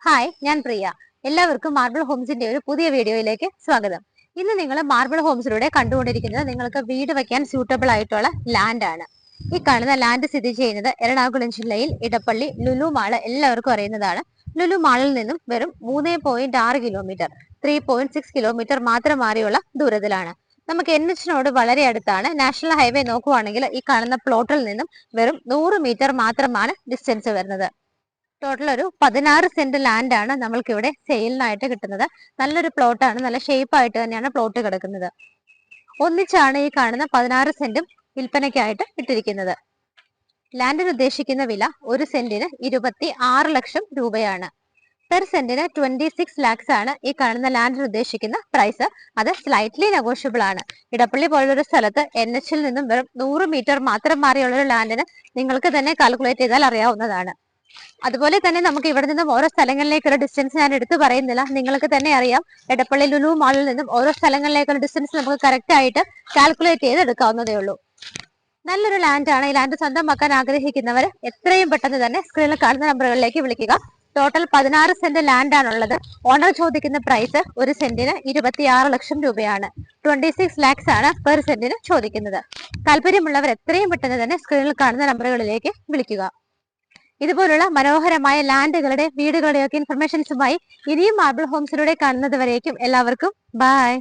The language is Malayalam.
ഹായ്, ഞാൻ പ്രിയ. എല്ലാവർക്കും മാർബിൾ ഹോംസിന്റെ ഒരു പുതിയ വീഡിയോയിലേക്ക് സ്വാഗതം. ഇന്ന് നിങ്ങൾ മാർബിൾ ഹോംസിലൂടെ കണ്ടുകൊണ്ടിരിക്കുന്നത് നിങ്ങൾക്ക് വീട് വയ്ക്കാൻ സ്യൂട്ടബിൾ ആയിട്ടുള്ള ലാൻഡ് ആണ്. ഈ കാണുന്ന ലാൻഡ് സ്ഥിതി ചെയ്യുന്നത് എറണാകുളം ജില്ലയിൽ ഇടപ്പള്ളി ലുലു മാള് എല്ലാവർക്കും അറിയുന്നതാണ്. ലുലു മാളിൽ നിന്നും വെറും 3.6 കിലോമീറ്റർ 3.6 കിലോമീറ്റർ മാത്രം മാറിയുള്ള ദൂരത്തിലാണ്. നമുക്ക് NH-നോട് വളരെ അടുത്താണ്. നാഷണൽ ഹൈവേ നോക്കുവാണെങ്കിൽ ഈ കാണുന്ന പ്ലോട്ടിൽ നിന്നും വെറും 100 മീറ്റർ മാത്രമാണ് ഡിസ്റ്റൻസ് വരുന്നത്. ടോട്ടൽ ഒരു 16 സെന്റ് ലാൻഡ് ആണ് നമ്മൾക്ക് ഇവിടെ സെയിലിനായിട്ട് കിട്ടുന്നത്. നല്ലൊരു പ്ലോട്ടാണ്, നല്ല ഷേപ്പ് ആയിട്ട് തന്നെയാണ് പ്ലോട്ട് കിടക്കുന്നത്. ഒന്നിച്ചാണ് ഈ കാണുന്ന 16 സെന്റും വിൽപ്പനയ്ക്കായിട്ട് ഇട്ടിരിക്കുന്നത്. ലാൻഡിന് ഉദ്ദേശിക്കുന്ന വില ഒരു സെന്റിന് 26 ലക്ഷം രൂപയാണ്. പെർ സെന്റിന് 26 ലാക്സ് ആണ് ഈ കാണുന്ന ലാൻഡിന് ഉദ്ദേശിക്കുന്ന പ്രൈസ്. അത് സ്ലൈറ്റ്ലി നെഗോഷ്യബിൾ ആണ്. ഇടപ്പള്ളി പോലൊരു സ്ഥലത്ത് NH-ൽ നിന്നും വെറും 100 മീറ്റർ മാത്രം മാറിയുള്ള ഒരു ലാൻഡിന് നിങ്ങൾക്ക് തന്നെ കാൽക്കുലേറ്റ് ചെയ്താൽ അറിയാവുന്നതാണ്. അതുപോലെ തന്നെ നമുക്ക് ഇവിടെ നിന്നും ഓരോ സ്ഥലങ്ങളിലേക്കുള്ള ഡിസ്റ്റൻസ് ഞാൻ എടുത്തു പറയുന്നില്ല, നിങ്ങൾക്ക് തന്നെ അറിയാം. എടപ്പള്ളി ലുലു മാളിൽ നിന്നും ഓരോ സ്ഥലങ്ങളിലേക്കുള്ള ഡിസ്റ്റൻസ് നമുക്ക് കറക്റ്റ് ആയിട്ട് കാൽക്കുലേറ്റ് ചെയ്ത് എടുക്കാവുന്നതേ ഉള്ളൂ. നല്ലൊരു ലാൻഡ് ആണ്. ഈ ലാൻഡ് സ്വന്തമാക്കാൻ ആഗ്രഹിക്കുന്നവർ എത്രയും പെട്ടെന്ന് തന്നെ സ്ക്രീനിൽ കാണുന്ന നമ്പറുകളിലേക്ക് വിളിക്കുക. ടോട്ടൽ 16 സെന്റ് ലാൻഡ് ആണുള്ളത്. ഓണർ ചോദിക്കുന്ന പ്രൈസ് ഒരു സെന്റിന് 26 ലക്ഷം രൂപയാണ്. 26 ലാക്സ് ആണ് പെർ സെന്റിന് ചോദിക്കുന്നത്. താല്പര്യമുള്ളവർ എത്രയും പെട്ടെന്ന് തന്നെ സ്ക്രീനിൽ കാണുന്ന നമ്പറുകളിലേക്ക് വിളിക്കുക. ഇതുപോലുള്ള മനോഹരമായ ലാൻഡുകളുടെ വീടുകളുടെയൊക്കെ ഇൻഫർമേഷൻസുമായി ഇനിയും മാർബിൾ ഹോംസിലൂടെ കാണുന്നത് വരേക്കും എല്ലാവർക്കും ബൈ.